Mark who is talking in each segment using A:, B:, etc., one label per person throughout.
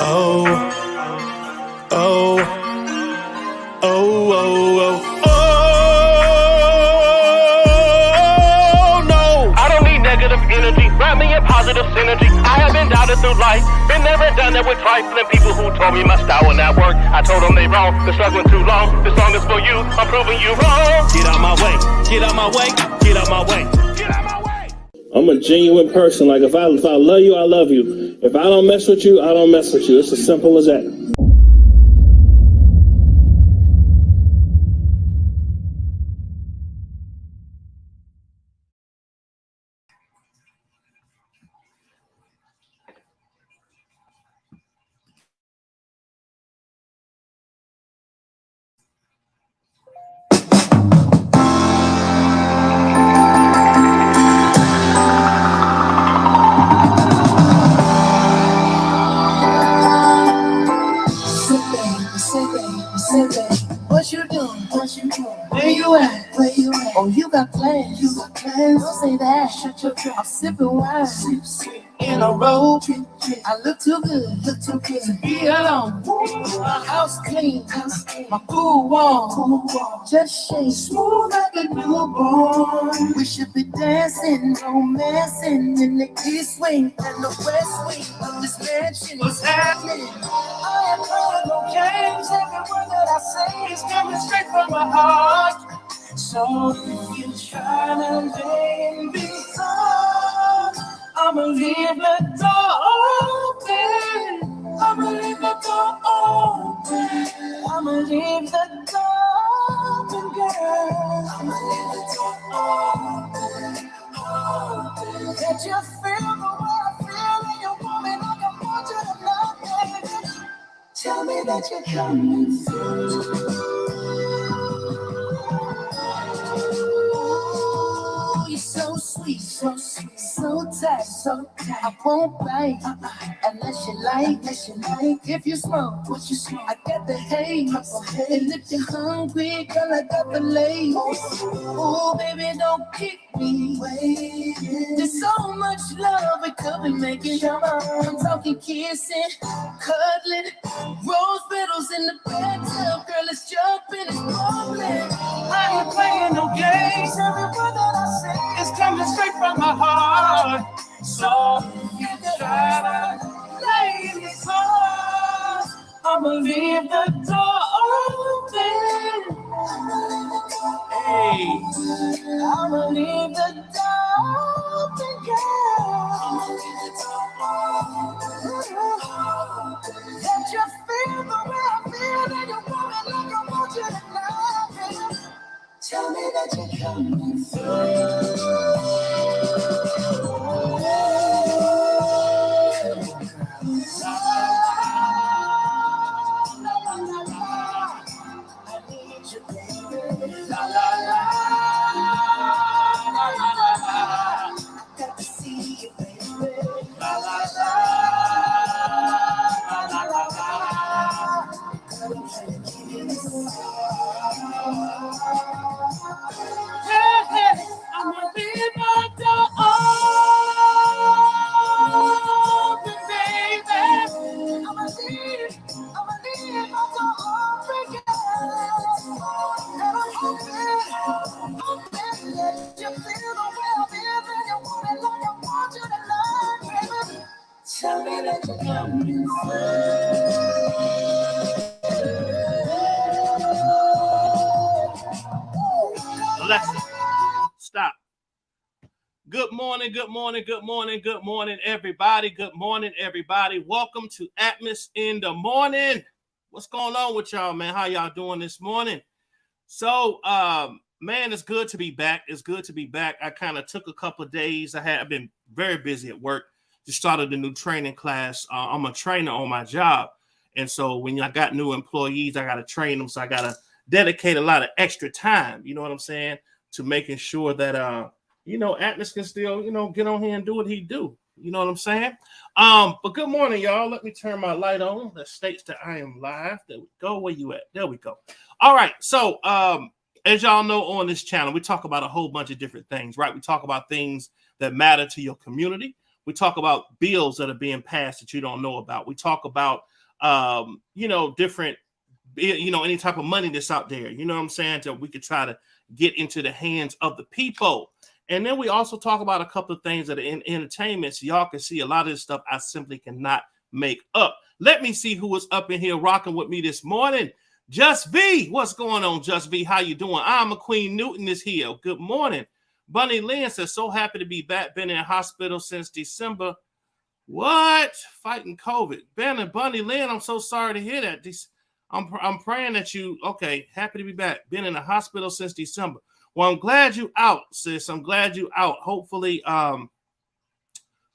A: Oh, oh, oh, oh, oh, no.
B: I don't need negative energy, wrap me in positive synergy. I have been doubted through life, been there and done that with trifling people who told me my style would not work. I told them they wrong, been struggling too long. This song is for you, I'm proving you wrong.
A: Get out my way, get out my way, get out my way. Get out my way.
C: I'm a genuine person. Like if I love you, I love you. If I don't mess with you, I don't mess with you. It's as simple as that.
D: What you doing? What you doing? Where you at? Where you at? Oh, you got plans. You got plans. Don't say that. Shut your trap. I'm sipping wine. Sip. In a row. I look too good. Look too good to be alone. My house clean. My pool warm. Just shake. Smooth like a newborn. We should be dancing, romancing in the east wing and the west wing of this mansion. What's happening? I am playing no games. Every word that I say is coming straight from my heart. So if you try to lay me down, I'ma leave the door open. I'ma leave the door open. I'ma leave the door open, girl. I'ma leave the door open. That you feel the way I feel and you want me like I want you tonight, baby. Tell me that you're coming through. You're so sweet, so sweet, so tight, so tight. I won't bite unless you like. If you smoke, what you smoke? I got the haze. And if you're hungry, girl, I got the lace. Oh, baby, don't keep me waiting. There's so much love we could be making. I'm talking kissing, cuddling, rose petals in the bathtub. Girl, it's jumping, it's bubbling. I ain't playing no games. Every word that I say it's coming straight from my heart. So if you try to lay me close, I'ma leave the door open. Hey, I'ma leave the door open, girl. I'ma leave the door open. Let you feel the way I feel, and you want it like I want you tonight, baby. Tell me that you're coming through. I need you, baby. La la la, la la la la. Got to see you, baby. La la la, la la la la. Hey, I'ma leave my door open, baby. I'ma leave my door open, girl. And I'm hoping that you feel the way I feel, and you want it like I want you tonight, baby. Tell me that you're coming through.
A: Alexa, stop. Good morning, good morning, good morning, good morning, everybody. Good morning, everybody. Welcome to Atmos N Da Morning. What's going on with y'all, man? How y'all doing this morning? So, man, it's good to be back. It's good to be back. I kind of took a couple of days. I've been very busy at work. Just started a new training class. I'm a trainer on my job. And so when I got new employees, I got to train them. So I got to dedicate a lot of extra time, you know what I'm saying, to making sure that, Atmos can still, get on here and do what he do. You know what I'm saying? But good morning, y'all. Let me turn my light on that states that I am live. There we go. Where you at? There we go. All right. So, as y'all know, on this channel, we talk about a whole bunch of different things, right? We talk about things that matter to your community. We talk about bills that are being passed that you don't know about. We talk about, different, any type of money that's out there, you know what I'm saying? That we could try to get into the hands of the people. And then we also talk about a couple of things that are in entertainment. So y'all can see a lot of this stuff I simply cannot make up. Let me see who is up in here rocking with me this morning. Just V, what's going on, Just V? How you doing? I'm a Queen Newton is here. Good morning. Bunny Lynn says, so happy to be back. Been in hospital since December. What? Fighting COVID. Ben and Bunny Lynn, I'm so sorry to hear that. I'm praying that you, okay, happy to be back. Been in the hospital since December. Well, I'm glad you out, sis. I'm glad you out. Hopefully,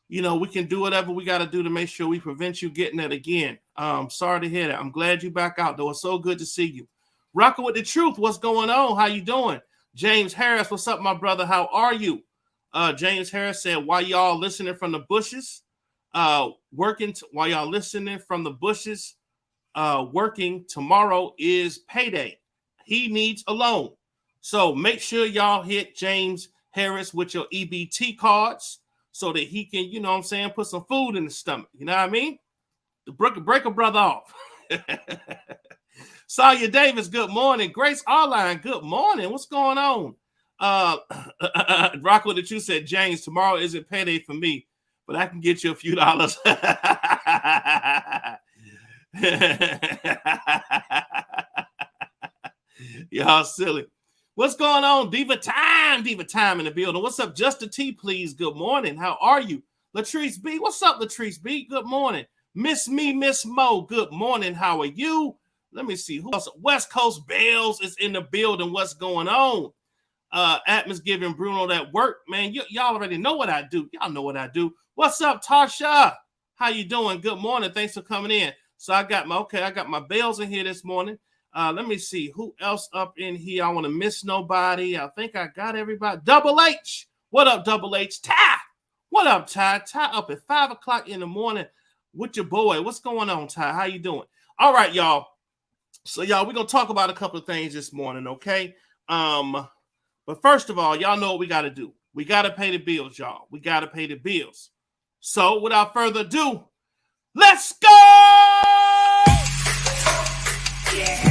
A: we can do whatever we got to do to make sure we prevent you getting it again. Sorry to hear that. I'm glad you back out, though. It's so good to see you. Rocking with the truth. What's going on? How you doing? James Harris, what's up, my brother? How are you? James Harris said, while y'all listening from the bushes, while y'all listening from the bushes, working, tomorrow is payday. He needs a loan. So make sure y'all hit James Harris with your EBT cards so that he can, put some food in the stomach. You know what I mean? To break a brother off. Sawyer Davis, good morning. Grace Arline, good morning. What's going on? Rock with the Truth said, James, tomorrow isn't payday for me, but I can get you a few dollars. Y'all silly. What's going on? Diva time in the building. What's up? Justin T, please. Good morning. How are you? Latrice B. What's up, Latrice B? Good morning. Miss Mo. Good morning. How are you? Let me see. Who else? West Coast Bells is in the building. What's going on? Atmos giving Bruno that work. Man, y'all already know what I do. Y'all know what I do. What's up, Tasha? How you doing? Good morning. Thanks for coming in. So I got my bells in here this morning. Let me see who else up in here. I want to miss nobody. I think I got everybody. Double H. What up, Double H? Ty. What up, Ty? Ty up at 5 o'clock in the morning with your boy. What's going on, Ty? How you doing? All right, y'all. So, y'all, we're going to talk about a couple of things this morning, okay? But first of all, y'all know what we got to do. We got to pay the bills, y'all. We got to pay the bills. So, without further ado, let's go! Yeah.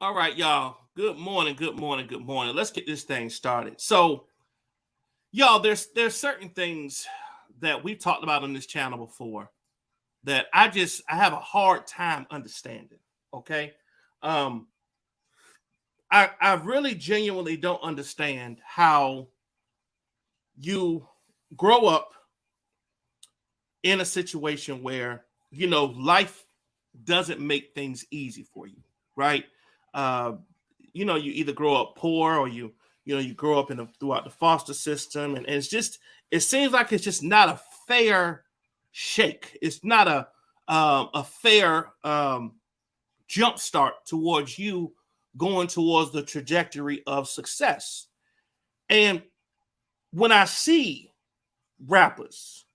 A: All right, y'all. Good morning. Let's get this thing started. So, y'all, there's certain things that we've talked about on this channel before that I have a hard time understanding. Okay. I really genuinely don't understand how you grow up in a situation where, life doesn't make things easy for you, right? You either grow up poor or you grow up throughout the foster system, and it seems like it's just not a fair shake. It's not a fair jump start towards you going towards the trajectory of success. And when I see rappers,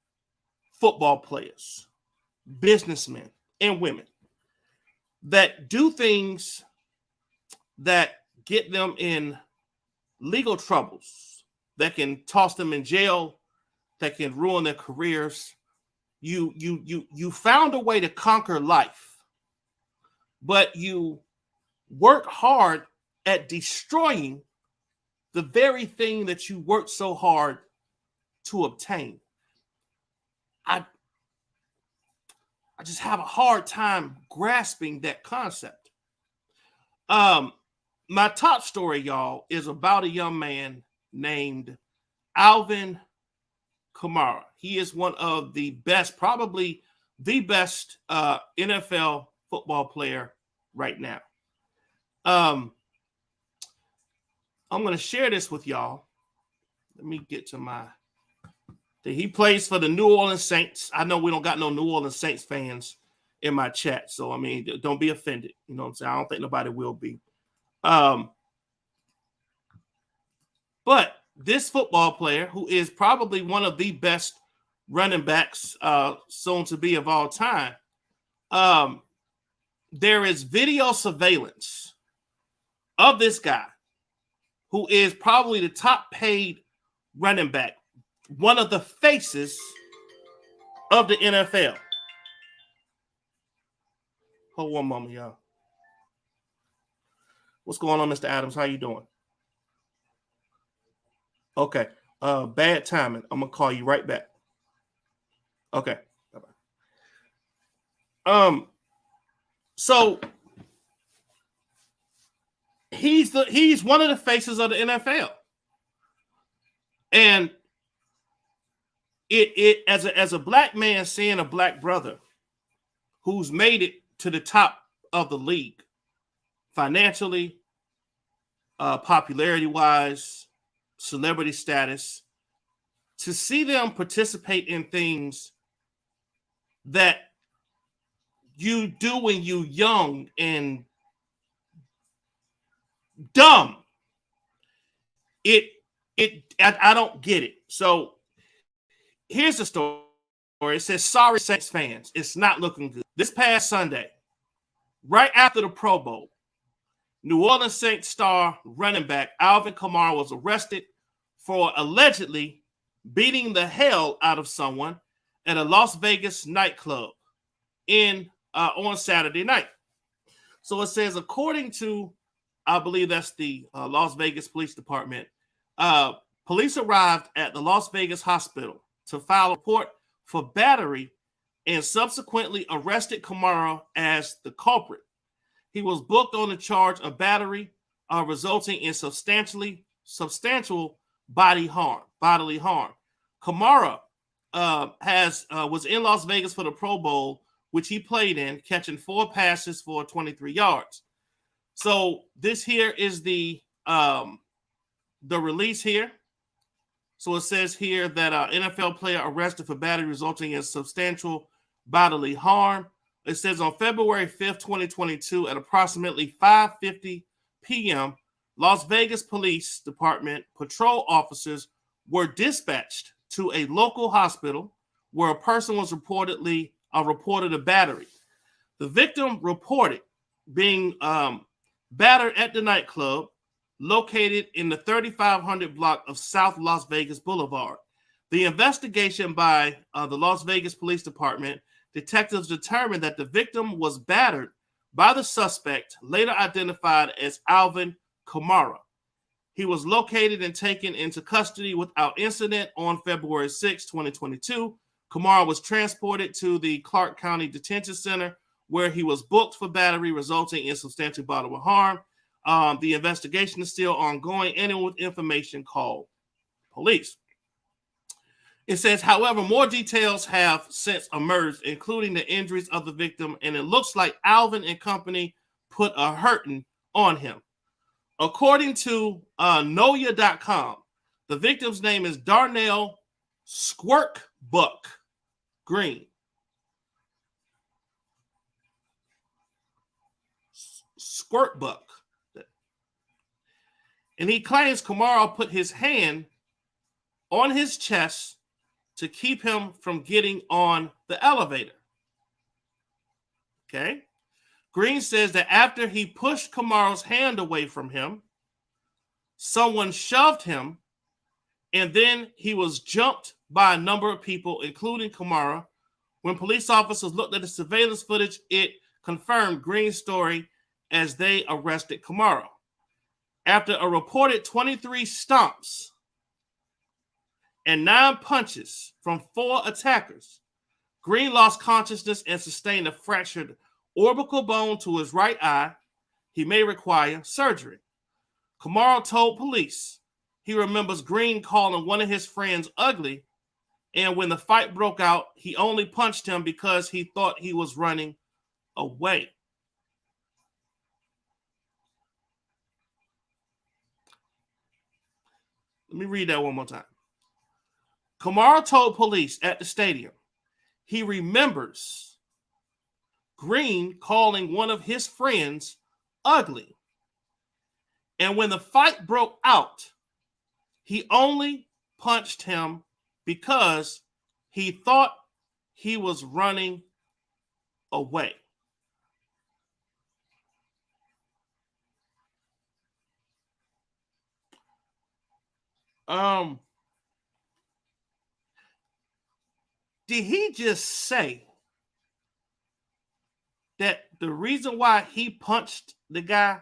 A: football players, businessmen, and women that do things that get them in legal troubles, that can toss them in jail, that can ruin their careers. You found a way to conquer life, but you work hard at destroying the very thing that you worked so hard to obtain. I just have a hard time grasping that concept. My top story, y'all, is about a young man named Alvin Kamara. He is one of the best, probably the best NFL football player right now. I'm going to share this with y'all. Let me get to my thing. He plays for the New Orleans Saints. I know we don't got no New Orleans Saints fans in my chat, so I mean, don't be offended. You know what I'm saying? I don't think nobody will be. But this football player, who is probably one of the best running backs soon to be of all time, there is video surveillance of this guy, who is probably the top paid running back, one of the faces of the NFL. Hold one moment, y'all. What's going on, Mr. Adams? How you doing? Okay. Bad timing. I'm gonna call you right back. Okay. Bye-bye. So he's one of the faces of the NFL. And it as a black man seeing a black brother who's made it to the top of the league financially, popularity-wise, celebrity status, to see them participate in things that you do when you young and dumb, I don't get it. So here's the story. It says, sorry, Saints fans, it's not looking good. This past Sunday, right after the Pro Bowl, New Orleans Saints star running back Alvin Kamara was arrested for allegedly beating the hell out of someone at a Las Vegas nightclub on Saturday night. So it says, according to, I believe that's the Las Vegas Police Department, police arrived at the Las Vegas hospital to file a report for battery and subsequently arrested Kamara as the culprit. He was booked on the charge of battery resulting in substantial bodily harm. Kamara was in Las Vegas for the Pro Bowl, which he played in, catching 4 passes for 23 yards. So this here is the release here. So it says here that NFL player arrested for battery resulting in substantial bodily harm. It says on February 5th, 2022, at approximately 5:50 p.m., Las Vegas Police Department patrol officers were dispatched to a local hospital where a person was reported a battery. The victim reported being battered at the nightclub located in the 3500 block of South Las Vegas Boulevard. The investigation by the Las Vegas Police Department detectives determined that the victim was battered by the suspect, later identified as Alvin Kamara. He was located and taken into custody without incident on February 6, 2022. Kamara was transported to the Clark County Detention Center, where he was booked for battery resulting in substantial bodily harm. The investigation is still ongoing. Anyone with information, call police. It says, however, more details have since emerged, including the injuries of the victim, and it looks like Alvin and company put a hurting on him. According to Noya.com, the victim's name is Darnell Squirtbuck Green. Squirtbuck. And he claims Kamara put his hand on his chest to keep him from getting on the elevator. Okay. Green says that after he pushed Kamara's hand away from him, someone shoved him, and then he was jumped by a number of people, including Kamara. When police officers looked at the surveillance footage, it confirmed Green's story as they arrested Kamara. After a reported 23 stomps and 9 punches from 4 attackers, Green lost consciousness and sustained a fractured orbital bone to his right eye. he may require surgery. Kamara told police he remembers Green calling one of his friends ugly, and when the fight broke out, he only punched him because he thought he was running away. Let me read that one more time. Kamara told police at the stadium he remembers Green calling one of his friends ugly. And when the fight broke out, he only punched him because he thought he was running away. Did he just say that the reason why he punched the guy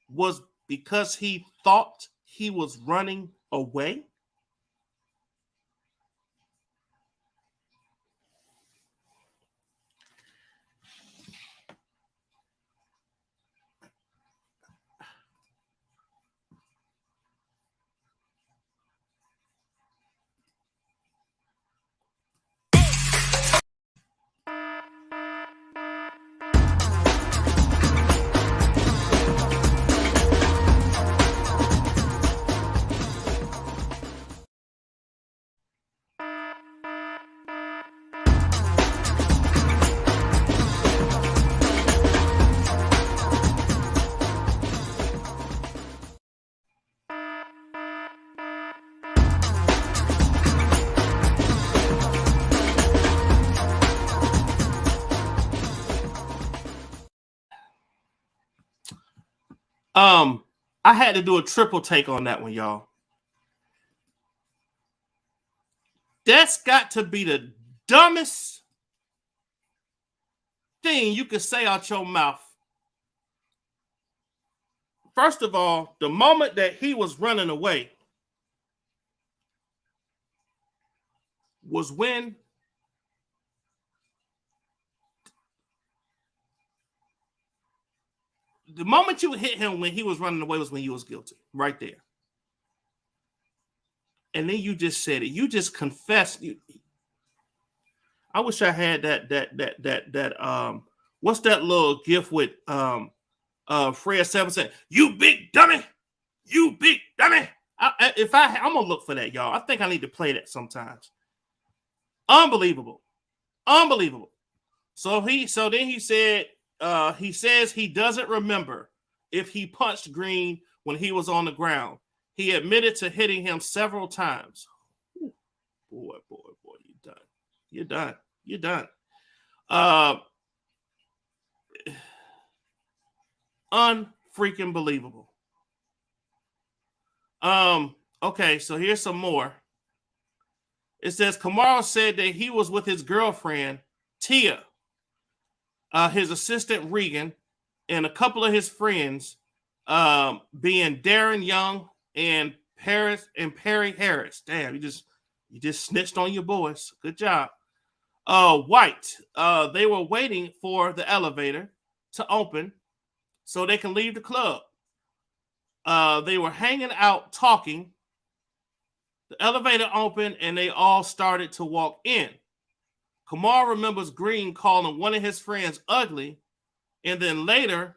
A: was because he thought he was running away? I had to do a triple take on that one, y'all. That's got to be the dumbest thing you could say out your mouth. First of all, the moment that he was running away was when the moment you hit him when he was running away was when he was guilty, right there. And then you just said it. You just confessed. I wish I had that what's that little gift with Fred Seven saying, "You big dummy, you big dummy." I'm gonna look for that, y'all. I think I need to play that sometimes. Unbelievable. So then he said. He says he doesn't remember if he punched Green when he was on the ground. He admitted to hitting him several times. Ooh, boy, you're done. Unfreaking believable. Okay, so here's some more. It says Kamara said that he was with his girlfriend, Tia, his assistant Regan, and a couple of his friends, being Darren Young and Perry Harris. Damn, you just snitched on your boys. Good job. White. They were waiting for the elevator to open so they can leave the club. They were hanging out talking. The elevator opened and they all started to walk in. Kamara remembers Green calling one of his friends ugly and then later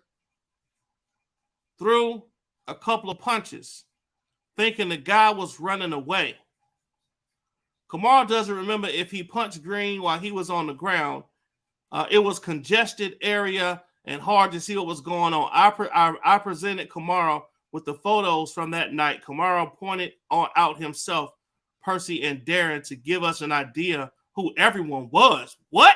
A: threw a couple of punches, thinking the guy was running away. Kamara doesn't remember if he punched Green while he was on the ground. It was congested area and hard to see what was going on. I presented Kamara with the photos from that night. Kamara pointed out himself, Percy, and Darren to give us an idea who everyone was. What?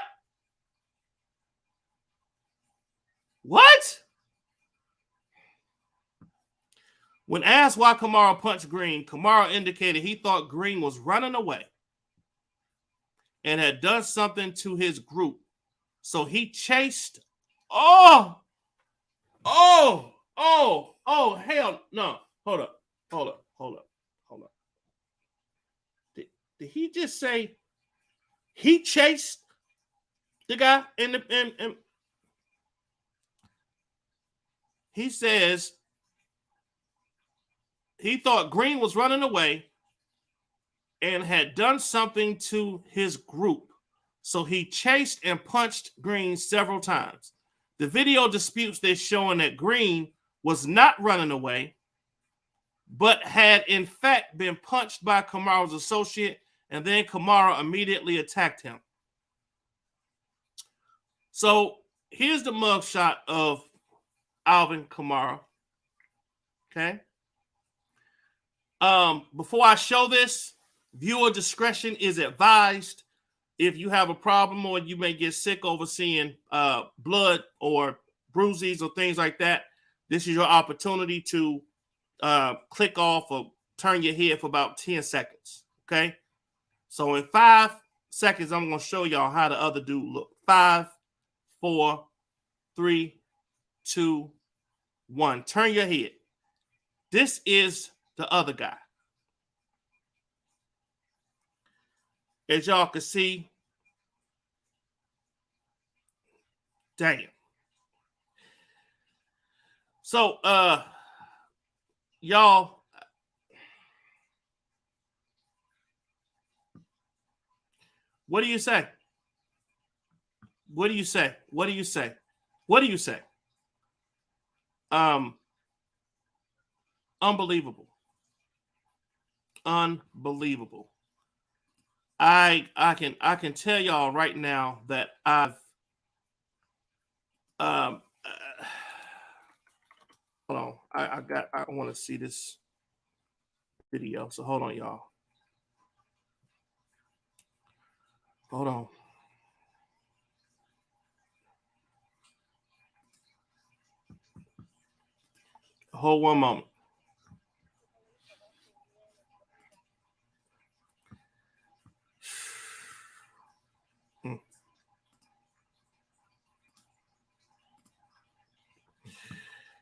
A: When asked why Kamara punched Green, Kamara indicated he thought Green was running away and had done something to his group. So he chased. Oh, hell no. Hold up. Did he just say he chased the guy he says he thought Green was running away and had done something to his group. So he chased and punched Green several times. The video disputes this, showing that Green was not running away, but had in fact been punched by Kamara's associate, and then Kamara immediately attacked him. So here's the mugshot of Alvin Kamara. Okay. Before I show this, viewer discretion is advised. If you have a problem or you may get sick over seeing blood or bruises or things like that, this is your opportunity to click off or turn your head for about 10 seconds. Okay. So in 5 seconds, I'm going to show y'all how the other dude looked. 5, 4, 3, 2, 1. Turn your head. This is the other guy. As y'all can see, damn. So, y'all, what do you say? What do you say? What do you say? What do you say? Unbelievable. Unbelievable. I can tell y'all right now that I've hold on. I want to see this video. So hold on, y'all. Hold on. Hold one moment.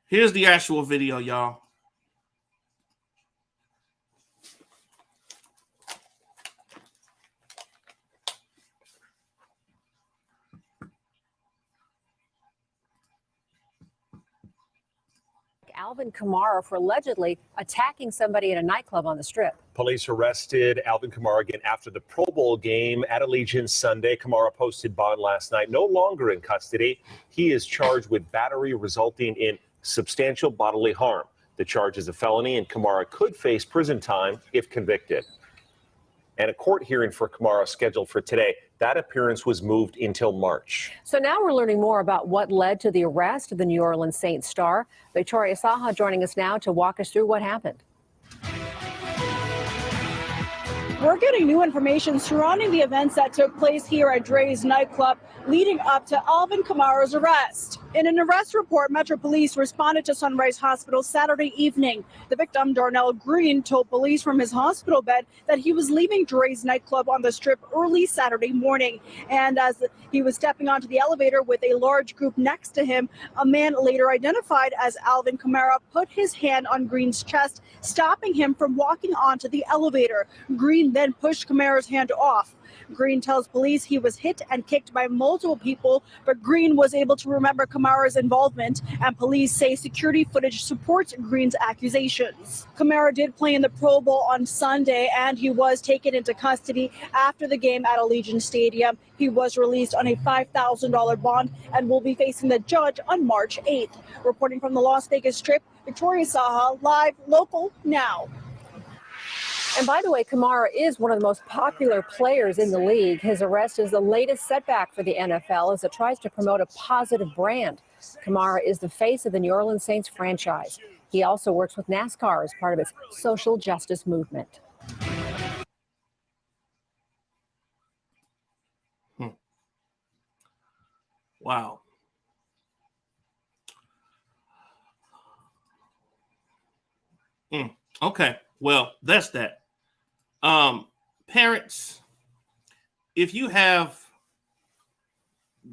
A: Here's the actual video, y'all.
E: Alvin Kamara for allegedly attacking somebody at a nightclub on the Strip.
F: Police arrested Alvin Kamara again after the Pro Bowl game at Allegiant Sunday. Kamara posted bond last night, no longer in custody. He is charged with battery resulting in substantial bodily harm. The charge is a felony, and Kamara could face prison time if convicted. And a court hearing for Kamara scheduled for today. That appearance was moved until March.
E: So now we're learning more about what led to the arrest of the New Orleans Saints star. Victoria Saha joining us now to walk us through what happened.
G: We're getting new information surrounding the events that took place here at Dre's nightclub leading up to Alvin Kamara's arrest. In an arrest report, Metro Police responded to Sunrise Hospital Saturday evening. The victim, Darnell Green, told police from his hospital bed that he was leaving Dre's nightclub on the Strip early Saturday morning. And as he was stepping onto the elevator with a large group next to him, a man later identified as Alvin Kamara put his hand on Green's chest, stopping him from walking onto the elevator. Green then pushed Kamara's hand off. Green tells police he was hit and kicked by multiple people, but Green was able to remember Kamara's involvement, and police say security footage supports Green's accusations. Kamara did play in the Pro Bowl on Sunday, and he was taken into custody after the game at Allegiant Stadium. He was released on a $5,000 bond and will be facing the judge on March 8th. Reporting from the Las Vegas Strip, Victoria Saha, live, local, now.
E: And by the way, Kamara is one of the most popular players in the league. His arrest is the latest setback for the NFL as it tries to promote a positive brand. Kamara is the face of the New Orleans Saints franchise. He also works with NASCAR as part of its social justice movement.
A: Wow. Okay, well, that's that. Parents, if you have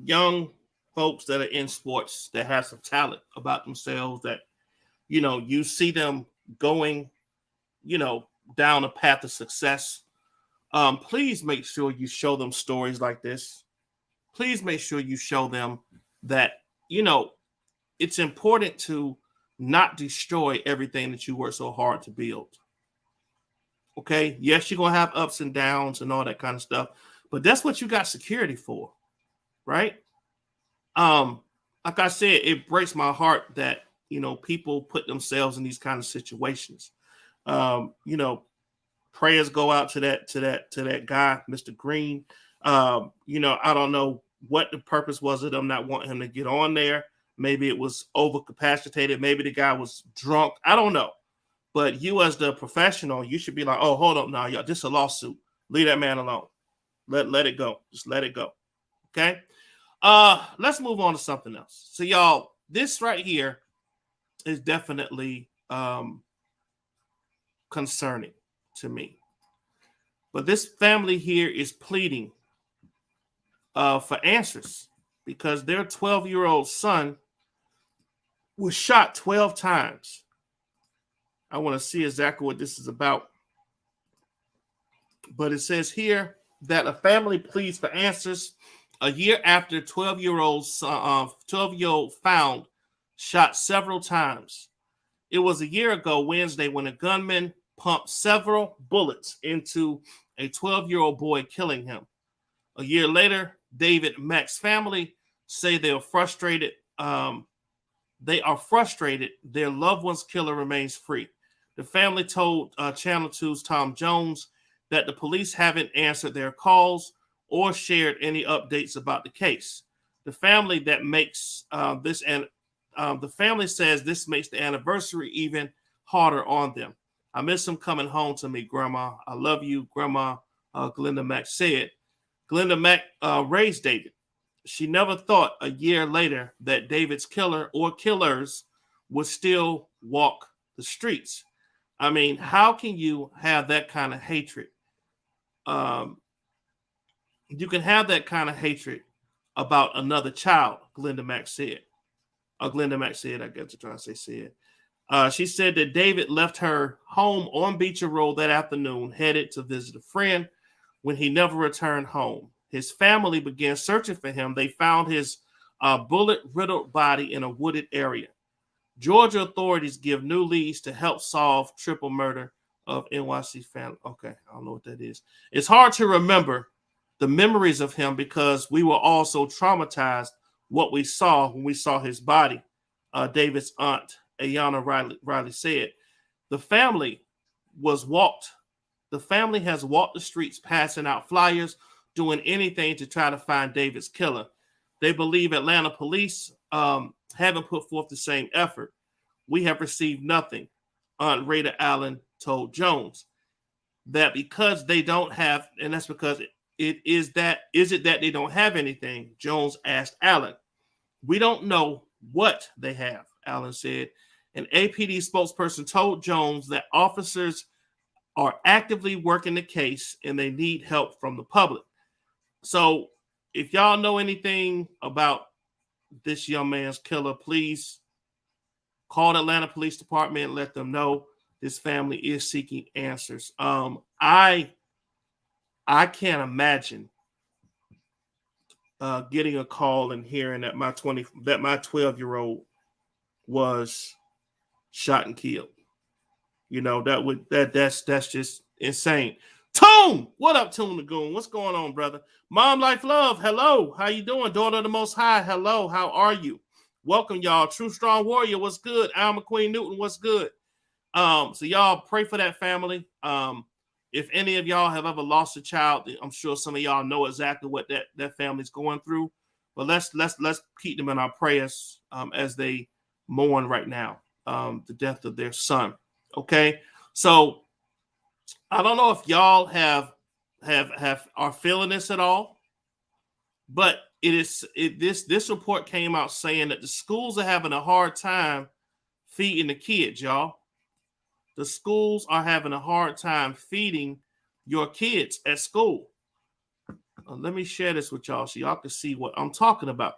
A: young folks that are in sports that have some talent about themselves, that, you see them going, down a path of success, please make sure you show them stories like this. Please make sure you show them that, it's important to not destroy everything that you worked so hard to build. Okay, yes, you're gonna have ups and downs and all that kind of stuff, but that's what you got security for, right? Like I said, it breaks my heart that people put themselves in these kind of situations. Prayers go out to that guy, Mr. Green. I don't know what the purpose was of them not wanting him to get on there. Maybe it was overcapacitated. Maybe the guy was drunk. I don't know. But you as the professional, you should be like, oh, hold up now, y'all. This is a lawsuit. Leave that man alone. Let it go. Just let it go. Okay. Let's move on to something else. So, y'all, this right here is definitely concerning to me. But this family here is pleading for answers because their 12-year-old son was shot 12 times. I want to see exactly what this is about. But it says here that a family pleads for answers a year after 12-year-old found shot several times. It was a year ago Wednesday when a gunman pumped several bullets into a 12-year-old boy, killing him. A year later, David Mack's family say they are frustrated. They are frustrated their loved one's killer remains free. The family told Channel 2's Tom Jones that the police haven't answered their calls or shared any updates about the case. The family that makes the family says this makes the anniversary even harder on them. I miss him coming home to me, Grandma. I love you, Grandma. Glenda Mack said. Glenda Mack raised David. She never thought a year later that David's killer or killers would still walk the streets. I mean, how can you have that kind of hatred? You can have that kind of hatred about another child, Glenda Mack said. Glenda Mack said, I guess I'm trying to say said. She said that David left her home on Beecher Road that afternoon, headed to visit a friend when he never returned home. His family began searching for him. They found his bullet-riddled body in a wooded area. Georgia authorities give new leads to help solve triple murder of NYC family. Okay, I don't know what that is. It's hard to remember the memories of him because we were all so traumatized what we saw when we saw his body, David's aunt, Ayanna Riley said. The family has walked the streets passing out flyers, doing anything to try to find David's killer. They believe Atlanta police haven't put forth the same effort. We have received nothing, Aunt Rita Allen told Jones. That because they don't have, and that's because is it that they don't have anything? Jones asked Allen. We don't know what they have, Allen said. An APD spokesperson told Jones that officers are actively working the case and they need help from the public. So if y'all know anything about this young man's killer, please call the Atlanta Police Department and let them know this family is seeking answers. I can't imagine getting a call and hearing that my 12-year-old was shot and killed. That's just insane. Tone, what up, Tone Lagoon? What's going on, brother? Mom Life Love, hello. How you doing? Daughter of the Most High, hello. How are you? Welcome, y'all. True Strong Warrior, what's good? Al McQueen Newton, what's good? So y'all pray for that family. If any of y'all have ever lost a child, I'm sure some of y'all know exactly what that family's going through. But let's keep them in our prayers as they mourn right now the death of their son. Okay, so I don't know if y'all are feeling this at all, but this report came out saying that the schools are having a hard time feeding the kids, y'all. The schools are having a hard time feeding your kids at school. Let me share this with y'all so y'all can see what I'm talking about.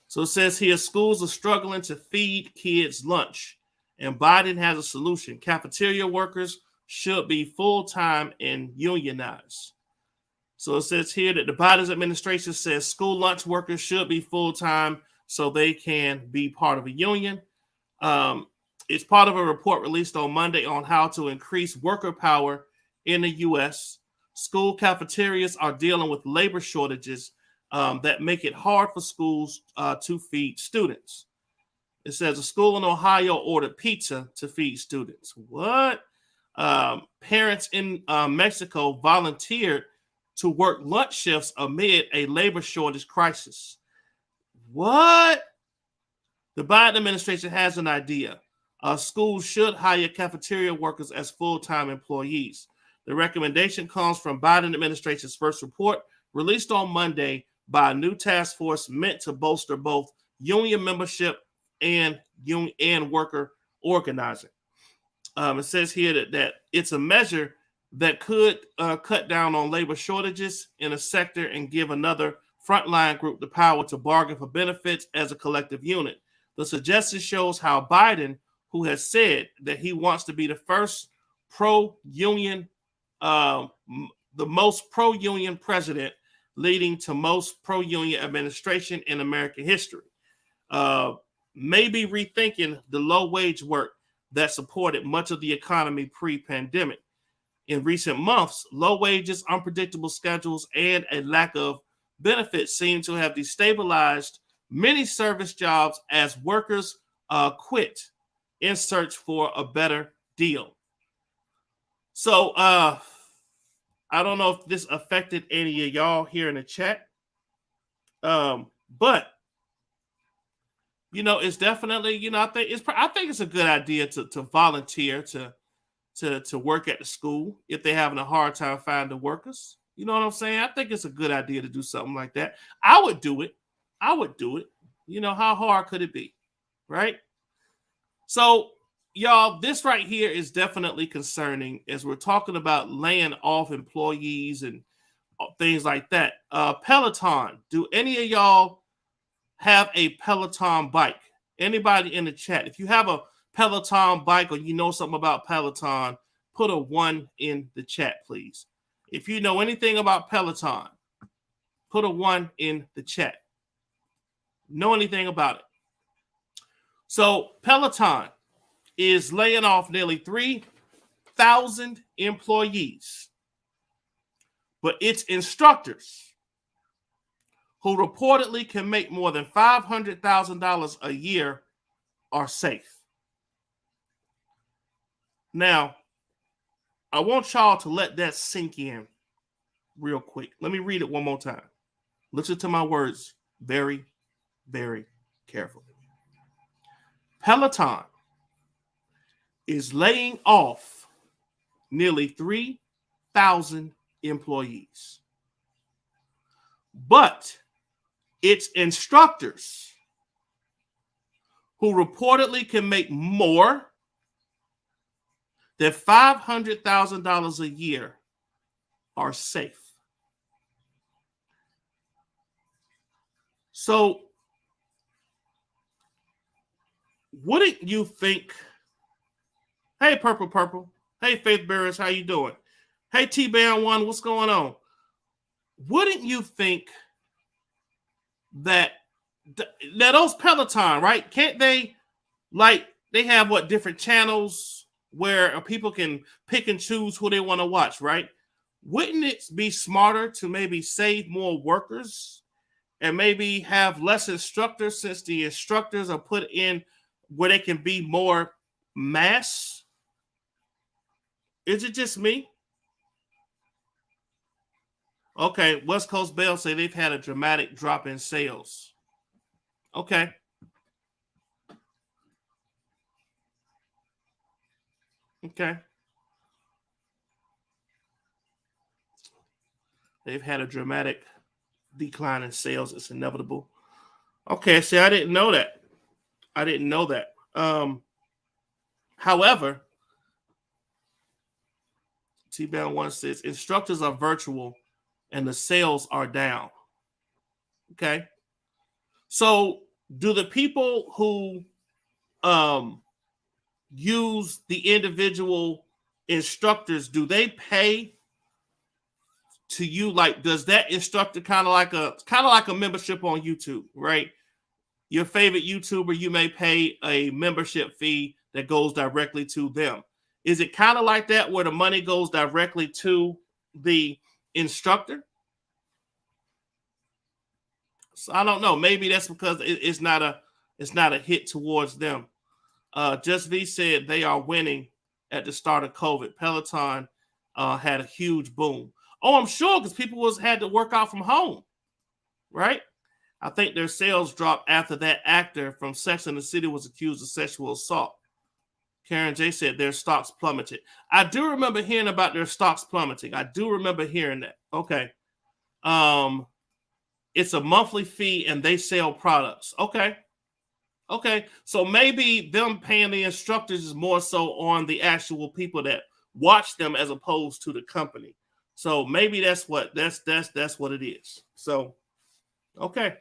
A: So it says here, schools are struggling to feed kids lunch, and Biden has a solution. Cafeteria workers should be full-time and unionized. So it says here that the Biden administration says school lunch workers should be full-time so they can be part of a union. It's part of a report released on Monday on how to increase worker power in the U.S. School cafeterias are dealing with labor shortages that make it hard for schools to feed students. It says a school in Ohio ordered pizza to feed students. What? Parents in Mexico volunteered to work lunch shifts amid a labor shortage crisis. What? The Biden administration has an idea. Schools should hire cafeteria workers as full-time employees. The recommendation comes from Biden administration's first report released on Monday by a new task force meant to bolster both union membership and worker organizing. It says here that it's a measure that could cut down on labor shortages in a sector and give another frontline group the power to bargain for benefits as a collective unit. The suggestion shows how Biden, who has said that he wants to be the first pro-union, the most pro-union president, leading to most pro-union administration in American history, maybe rethinking the low-wage work that supported much of the economy pre-pandemic. In recent months, low wages, unpredictable schedules, and a lack of benefits seem to have destabilized many service jobs as workers quit in search for a better deal. So I don't know if this affected any of y'all here in the chat, but it's definitely I think it's a good idea to volunteer to work at the school if they're having a hard time finding workers. You know what I'm saying? I think it's a good idea to do something like that. I would do it. How hard could it be? Right? So, y'all, this right here is definitely concerning as we're talking about laying off employees and things like that. Peloton. Do any of y'all have a Peloton bike? Anybody in the chat? If you have a Peloton bike or you know something about Peloton, put a 1 in the chat, please. If you know anything about Peloton, put a 1 in the chat. Know anything about it? So Peloton is laying off nearly 3,000 employees, but its instructors, who reportedly can make more than $500,000 a year, are safe. Now, I want y'all to let that sink in real quick. Let me read it one more time. Listen to my words very, very carefully. Peloton is laying off nearly 3,000 employees, but its instructors, who reportedly can make more than $500,000 a year, are safe. So, wouldn't you think? Hey, Purple. Hey, Faith Barris, how you doing? Hey, T-Band One, what's going on? Wouldn't you think that those Peloton, right? Can't they, they have different channels where people can pick and choose who they want to watch, right? Wouldn't it be smarter to maybe save more workers and maybe have less instructors, since the instructors are put in where they can be more mass? Is it just me? Okay, West Coast Bell say they've had a dramatic drop in sales. Okay. They've had a dramatic decline in sales. It's inevitable. Okay, see, I didn't know that. However, T-Bell One says instructors are virtual and the sales are down. Okay. So do the people who use the individual instructors, do they pay to you? Does that instructor kind of like a membership on YouTube, right? your favorite YouTuber, you may pay a membership fee that goes directly to them. Is it kind of like that where the money goes directly to the instructor? So I don't know. Maybe that's because it's not a hit towards them. Just V said they are winning at the start of COVID. Peloton had a huge boom. Oh, I'm sure, because people had to work out from home, right? I think their sales dropped after that actor from Sex and the City was accused of sexual assault. Karen J said their stocks plummeted. I do remember hearing about their stocks plummeting. I do remember hearing that. Okay. It's a monthly fee and they sell products. Okay. Okay. So maybe them paying the instructors is more so on the actual people that watch them as opposed to the company. So maybe that's what it is. So, okay.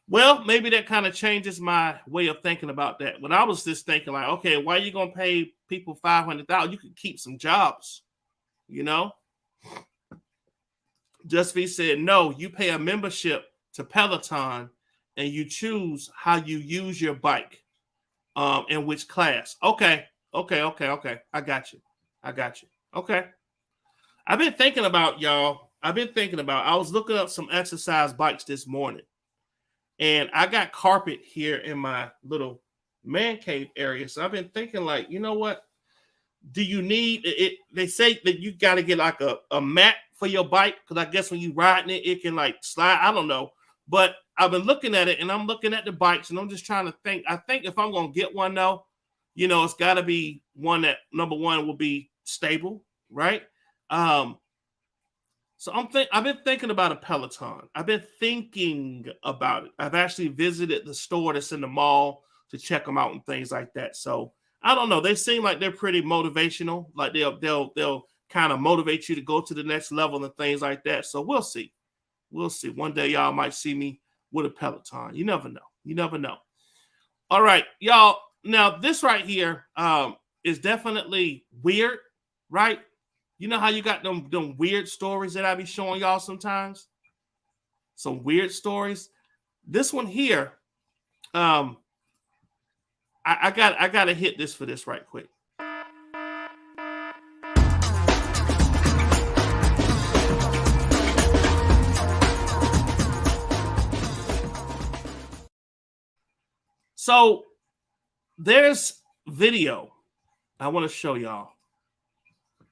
A: Well, maybe that kind of changes my way of thinking about that. When I was just thinking like, okay, why are you going to pay people $500,000? You could keep some jobs, you know? Just V said, no, you pay a membership to Peloton and you choose how you use your bike in which class. Okay. I got you. Okay. I've been thinking about, y'all. I was looking up some exercise bikes this morning. And I got carpet here in my little man cave area. So I've been thinking like, you know what? Do you need it? They say that you got to get like a mat for your bike. Because I guess when you riding it, it can like slide. I don't know. But I've been looking at it and I'm looking at the bikes and I'm just trying to think. I think if I'm going to get one though, you know, it's got to be one that, number one, will be stable, right? So I've been thinking about a Peloton. I've been thinking about it. I've actually visited the store that's in the mall to check them out and things like that. So I don't know. They seem like they're pretty motivational. Like they'll kind of motivate you to go to the next level and things like that. So we'll see. One day y'all might see me with a Peloton. You never know. All right, y'all. Now this right here is definitely weird, right? You know how you got them weird stories that I be showing y'all sometimes? Some weird stories. This one here, I gotta hit this for this right quick. So there's video I want to show y'all.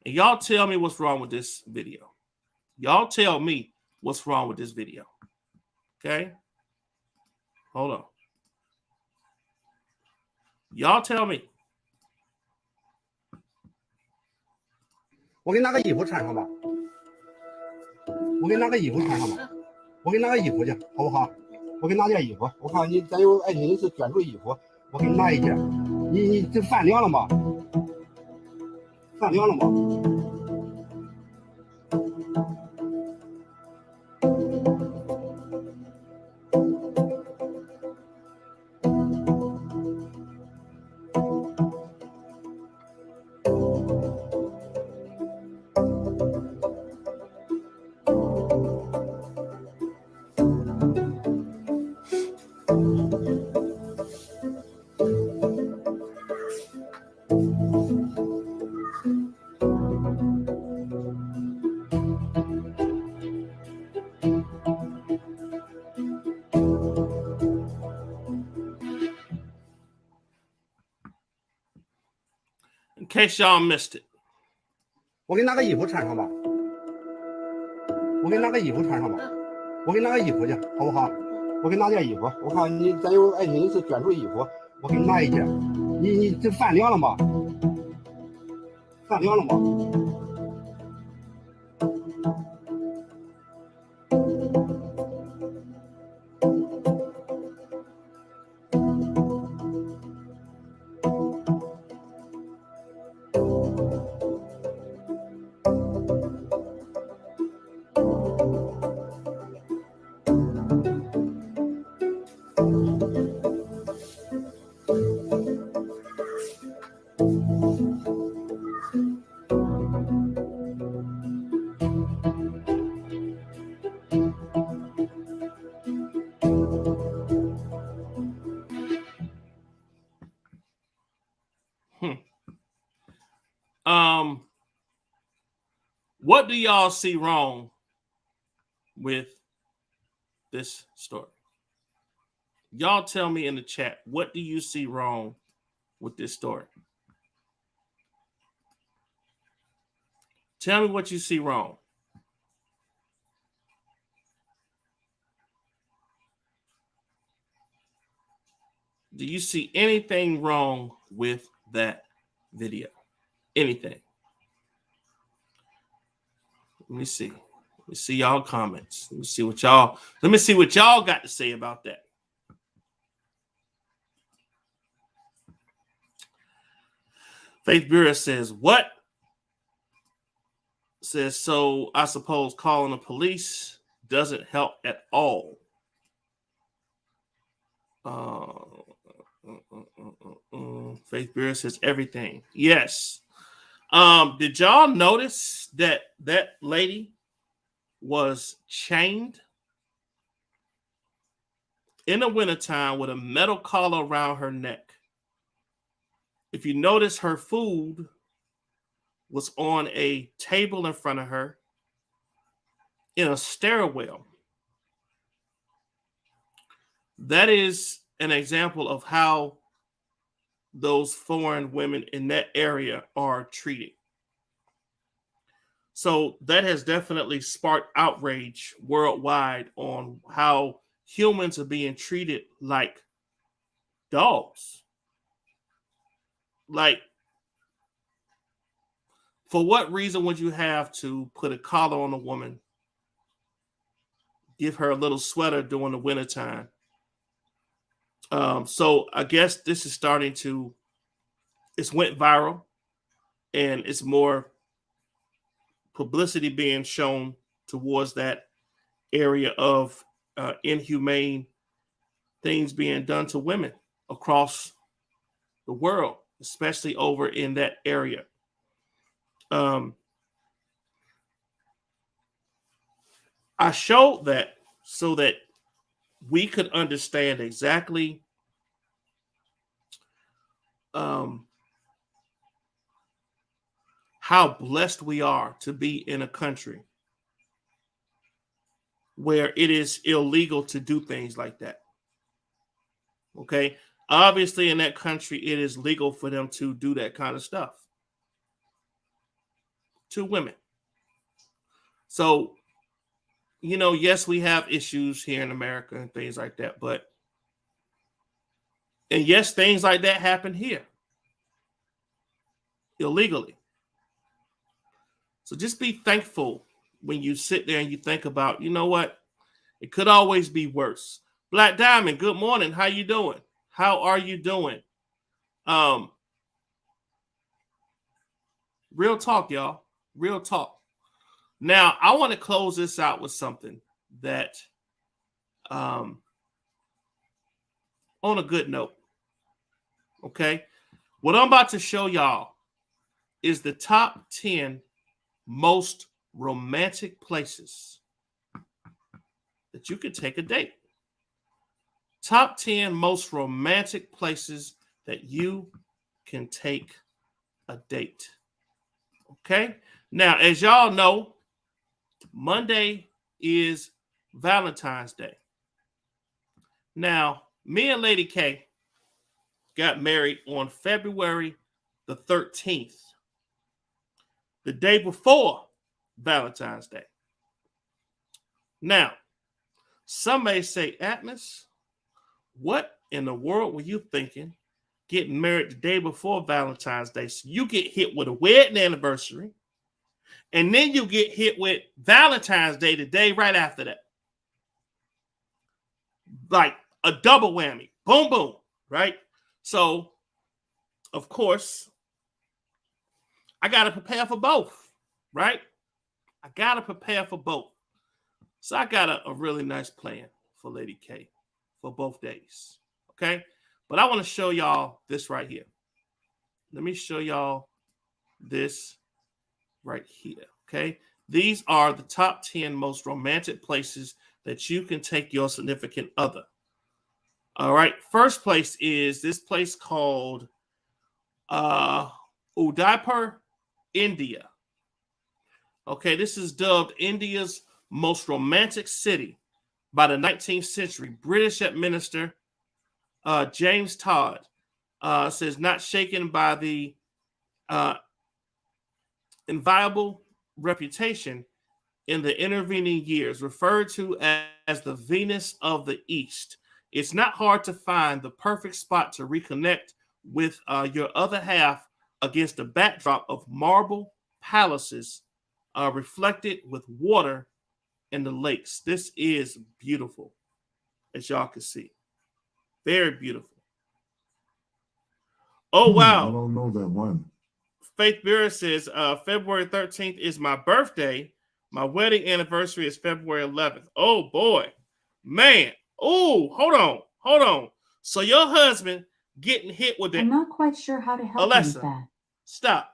A: And y'all tell me what's wrong with this video. Okay? Hold on. Y'all tell me.
H: 我给你拿个衣服穿上吧。我给你拿个衣服穿上吧。我给你拿个衣服去，好不好？我给你拿件衣服。我看你咱有爱心是捐助衣服，我给你拿一件。你这饭凉了吗？饭凉了吗？
A: In case y'all missed it.
H: 我给你拿个衣服穿上吧。我给你拿个衣服穿上吧。我给你拿个衣服去，好不好？我给你拿件衣服。我看你咱有爱心是捐助衣服，我给你拿一件。你这饭凉了吗？饭凉了吗？
A: All What do y'all see wrong with this story? Y'all tell me in the chat, what do you see wrong with this story? Tell me what you see wrong. Do you see anything wrong with that video? Anything? Let me see. Let me see y'all comments. Let me see what y'all got to say about that. Faith Bureau says, what? Says, so I suppose calling the police doesn't help at all. Faith Bureau says everything. Yes. Did y'all notice that lady was chained in the wintertime with a metal collar around her neck? If you notice, her food was on a table in front of her in a stairwell. That is an example of how those foreign women in that area are treated. So that has definitely sparked outrage worldwide on how humans are being treated like dogs. Like, for what reason would you have to put a collar on a woman, give her a little sweater during the wintertime? So I guess this is starting to, it's went viral, and it's more publicity being shown towards that area of inhumane things being done to women across the world, especially over in that area. I showed that so that we could understand exactly how blessed we are to be in a country where it is illegal to do things like that. Okay? Obviously, in that country, it is legal for them to do that kind of stuff to women. So, you know, yes, we have issues here in America and things like that, and yes, things like that happen here illegally. So just be thankful when you sit there and you think about, you know what? It could always be worse. Black Diamond, good morning. How you doing? How are you doing? Real talk, y'all. Real talk. Now, I want to close this out with something that, on a good note. Okay? What I'm about to show y'all is the top 10 most romantic places that you could take a date. Top 10 most romantic places that you can take a date. Okay? Now, as y'all know, Monday is Valentine's Day. Now, me and Lady K got married on February the 13th, the day before Valentine's Day. Now, some may say, Atmos, what in the world were you thinking getting married the day before Valentine's Day? So you get hit with a wedding anniversary, and then you get hit with Valentine's Day the day right after that. Like a double whammy. Boom, boom, right? So, of course, I got to prepare for both, right? I got to prepare for both. So I got a really nice plan for Lady K for both days, okay? But I want to show y'all this right here. Let me show y'all this right here, okay? These are the top 10 most romantic places that you can take your significant other. All right, first place is this place called Udaipur, India. Okay, this is dubbed India's most romantic city by the 19th century British administrator James Todd. Says not shaken by the inviolable reputation in the intervening years, referred to as the Venus of the East. It's not hard to find the perfect spot to reconnect with your other half against the backdrop of marble palaces reflected with water in the lakes. This is beautiful, as y'all can see. Very beautiful. Oh, wow.
I: I don't know that one.
A: Faith Beer says, February 13th is my birthday. My wedding anniversary is February 11th. Oh, boy. Man. Oh, hold on. So your husband getting hit with the...
J: I'm not quite sure how to help
A: Alexa,
J: you with that.
A: Stop.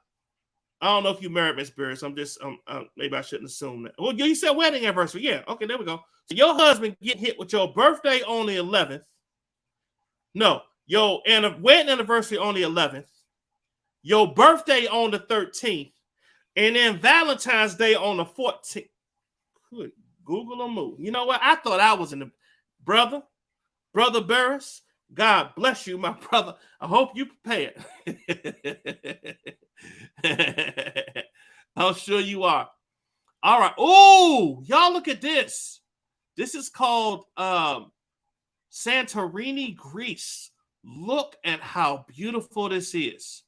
A: I don't know if you married, Miss Beer, so I'm just... maybe I shouldn't assume that. Well, you said wedding anniversary. Yeah, okay, there we go. So your husband getting hit with your birthday on the 11th. No, your wedding anniversary on the 11th. Your birthday on the 13th, and then Valentine's Day on the 14th. Good Google or move. You know what? I thought I was in the brother Burris. God bless you, my brother. I hope you prepared. I'm sure you are. All right. Oh, y'all look at this. This is called Santorini, Greece. Look at how beautiful this is.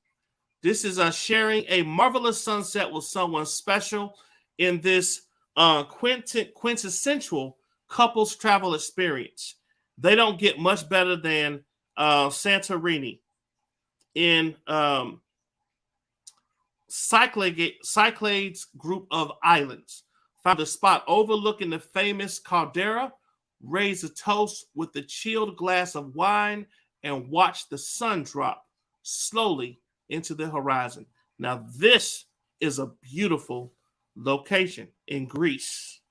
A: This is sharing a marvelous sunset with someone special in this quintessential couples travel experience. They don't get much better than Santorini in Cyclades group of islands. Found a spot overlooking the famous caldera, raise a toast with a chilled glass of wine, and watch the sun drop slowly into the horizon. Now, this is a beautiful location in Greece.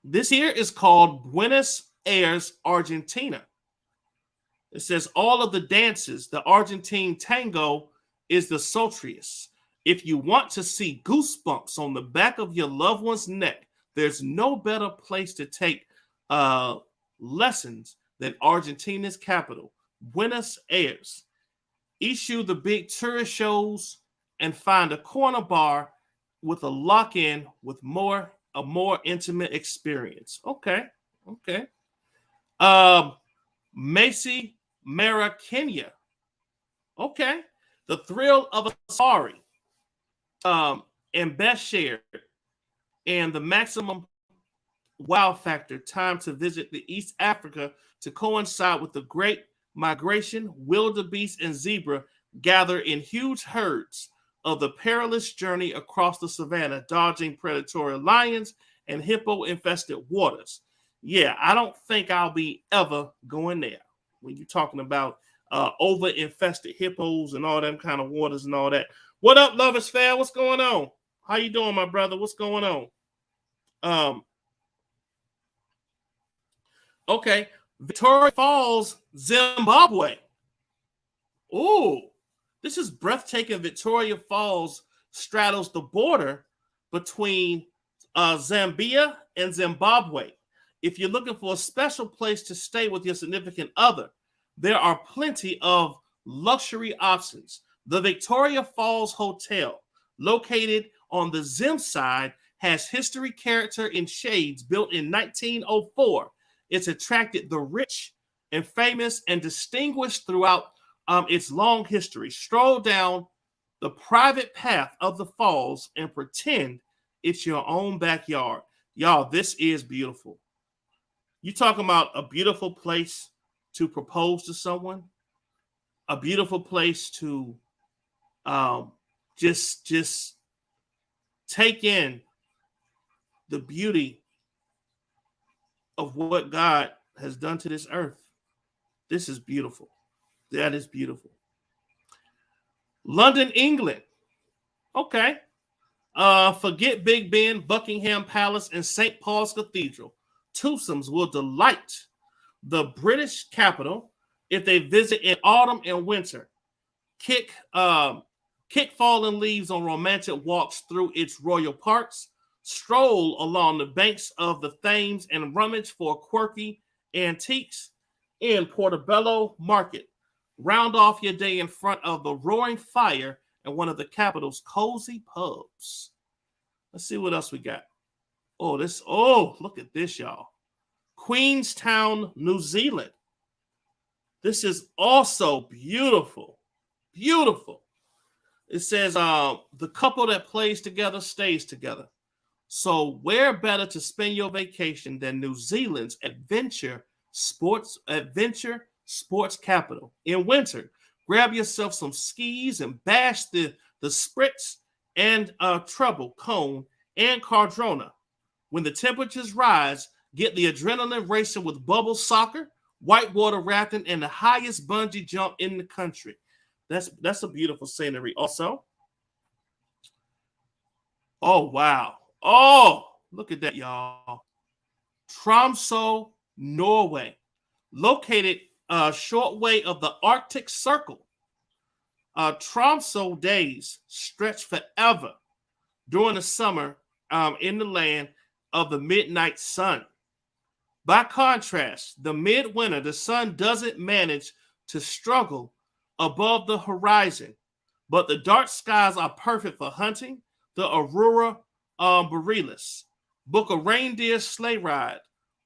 A: This here is called Buenos Aires, Argentina. It says all of the dances, the Argentine tango is the sultriest. If you want to see goosebumps on the back of your loved one's neck, there's no better place to take lessons than Argentina's capital, Buenos Aires. Issue the big tourist shows and find a corner bar with a lock-in with a more intimate experience. Okay. Macy Mara, Kenya. Okay. The thrill of a safari and best shared, and the maximum wow factor time to visit the East Africa to coincide with the great migration. Wildebeest and zebra gather in huge herds of the perilous journey across the savannah, dodging predatory lions and hippo-infested waters. Yeah, I don't think I'll be ever going there. When you're talking about over-infested hippos and all them kind of waters and all that. What up, Lovers Fair? What's going on? How you doing, my brother? What's going on? Okay. Victoria Falls, Zimbabwe. Ooh, this is breathtaking. Victoria Falls straddles the border between Zambia and Zimbabwe. If you're looking for a special place to stay with your significant other, there are plenty of luxury options. The Victoria Falls Hotel, located on the Zim side, has history, character, and shades. Built in 1904. It's attracted the rich and famous and distinguished throughout its long history. Stroll down the private path of the falls and pretend it's your own backyard. Y'all, this is beautiful. You talking about a beautiful place to propose to someone, a beautiful place to just take in the beauty of what God has done to this earth. This is beautiful. That is beautiful. London, England. Okay. Forget Big Ben, Buckingham Palace, and St. Paul's Cathedral. Twosomes will delight the British capital if they visit in autumn and winter. Kick Kick fallen leaves on romantic walks through its royal parks. Stroll along the banks of the Thames and rummage for quirky antiques in Portobello Market. Round off your day in front of the roaring fire at one of the capital's cozy pubs. Let's see what else we got. Look at this, y'all. Queenstown, New Zealand. This is also beautiful. Beautiful. It says the couple that plays together stays together. So where better to spend your vacation than New Zealand's adventure sports capital? In winter, grab yourself some skis and bash the Spritz and Treble Cone and Cardrona. When the temperatures rise, get the adrenaline racing with bubble soccer, whitewater rafting, and the highest bungee jump in the country. That's a beautiful scenery. Also, oh wow, oh look at that, y'all. Tromsø, Norway, located a short way of the Arctic Circle. Tromsø days stretch forever during the summer in the land of the midnight sun. By contrast, the midwinter, the sun doesn't manage to struggle above the horizon, but the dark skies are perfect for hunting the aurora borealis. Book a reindeer sleigh ride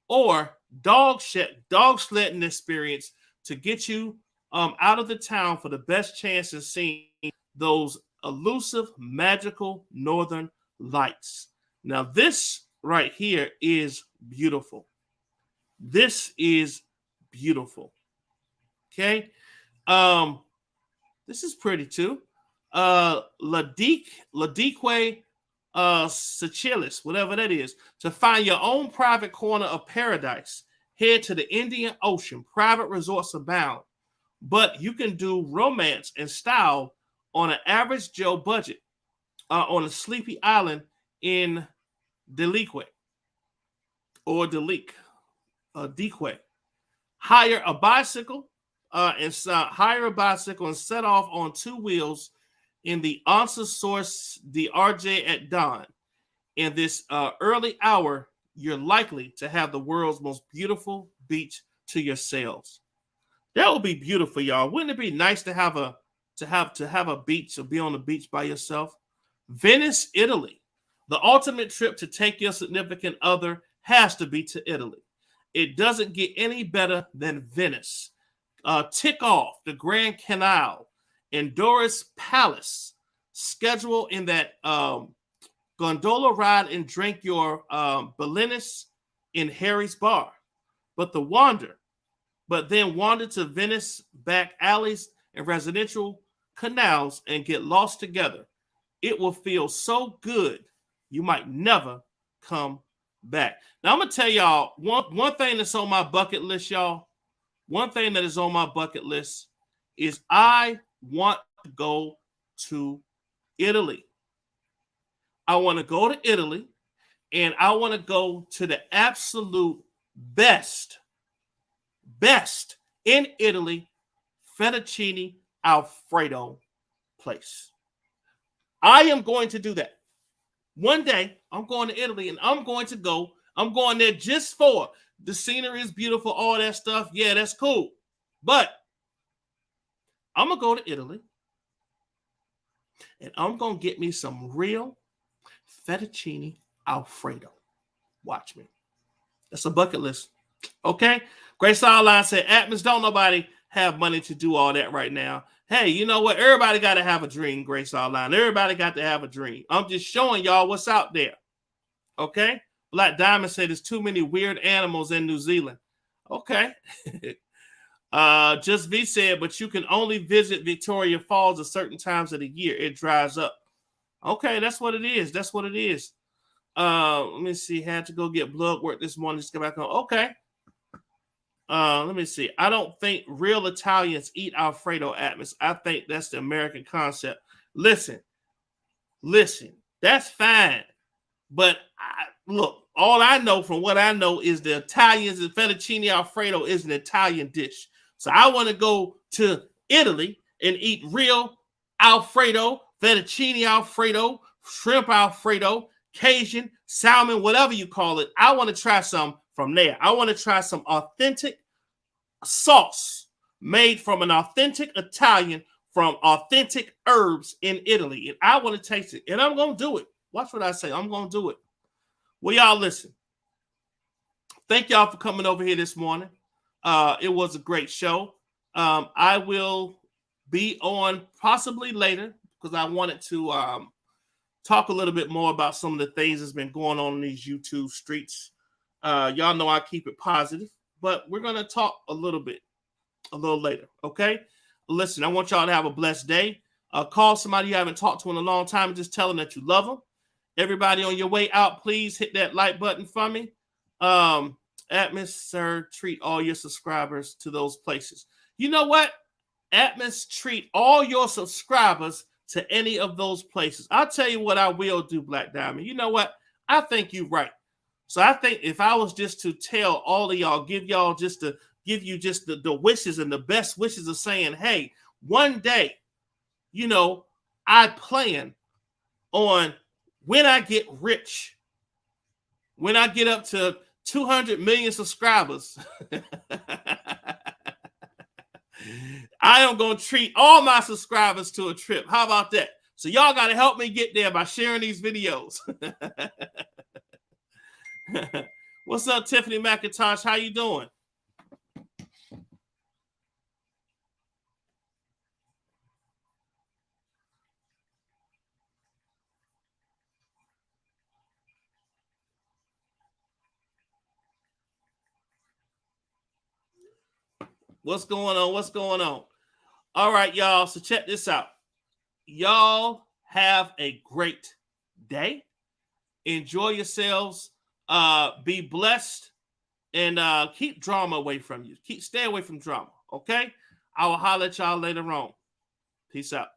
A: or dog sledding experience to get you out of the town for the best chance of seeing those elusive, magical northern lights. Now, this right here is beautiful. This is beautiful. Okay. This is pretty too. Ladique Seychelles, whatever that is. To find your own private corner of paradise, head to the Indian Ocean. Private resorts abound, but you can do romance and style on an average Joe budget on a sleepy island in Delique. Hire a bicycle and set off on two wheels in the Ansa Source de RJ at dawn. In this early hour, you're likely to have the world's most beautiful beach to yourselves. That would be beautiful, y'all. Wouldn't it be nice to have a beach or be on the beach by yourself? Venice, Italy. The ultimate trip to take your significant other has to be to Italy. It doesn't get any better than Venice. Tick off the Grand Canal and Doris Palace. Schedule in that gondola ride and drink your Berliners in Harry's Bar. But then wander to Venice back alleys and residential canals and get lost together. It will feel so good, you might never come back. Now, I'm going to tell y'all one thing that's on my bucket list, y'all. One thing that is on my bucket list is I want to go to Italy. I want to go to Italy, and I want to go to the absolute best in Italy fettuccine Alfredo place. I am going to do that. One day, I'm going to Italy, and I'm going there just for the scenery is beautiful, all that stuff. Yeah, that's cool. But I'm going to go to Italy, and I'm going to get me some real fettuccine Alfredo. Watch me. That's a bucket list. Okay? Grace Online said, Atmos, don't nobody have money to do all that right now. Hey, you know what? Everybody got to have a dream, Grace Online. Everybody got to have a dream. I'm just showing y'all what's out there. Okay? Black Diamond said there's too many weird animals in New Zealand. Okay. Just V said, but you can only visit Victoria Falls at certain times of the year. It dries up. Okay, that's what it is. That's what it is. Let me see. Had to go get blood work this morning. Just go back on. Okay. Let me see. I don't think real Italians eat Alfredo, Atmos. I think that's the American concept. Listen. That's fine. But look, all I know from what I know is the Italians and fettuccine Alfredo is an Italian dish. So I want to go to Italy and eat real Alfredo fettuccine Alfredo, shrimp Alfredo, Cajun, salmon, whatever you call it. I want to try some from there. I want to try some authentic sauce made from an authentic Italian from authentic herbs in Italy. And I want to taste it. And I'm going to do it. Watch what I say. I'm going to do it. Well, y'all listen. Thank y'all for coming over here this morning. It was a great show. I will be on possibly later because I wanted to talk a little bit more about some of the things that's been going on in these YouTube streets. Y'all know I keep it positive, but we're going to talk a little later, okay? Listen, I want y'all to have a blessed day. Call somebody you haven't talked to in a long time and just tell them that you love them. Everybody on your way out, please hit that like button for me. Atmos, sir, treat all your subscribers to those places. You know what? Atmos, treat all your subscribers to any of those places. I'll tell you what I will do, Black Diamond. You know what? I think you're right. So I think if I was just to tell all of y'all, give you just the wishes and the best wishes of saying, hey, one day, you know, I plan on when I get rich, when I get up to 200 million subscribers, I am going to treat all my subscribers to a trip. How about that? So y'all got to help me get there by sharing these videos. What's up, Tiffany McIntosh? How you doing? What's going on? What's going on? All right, y'all. So check this out. Y'all have a great day. Enjoy yourselves. Be blessed. And keep drama away from you. Stay away from drama. Okay? I will holler at y'all later on. Peace out.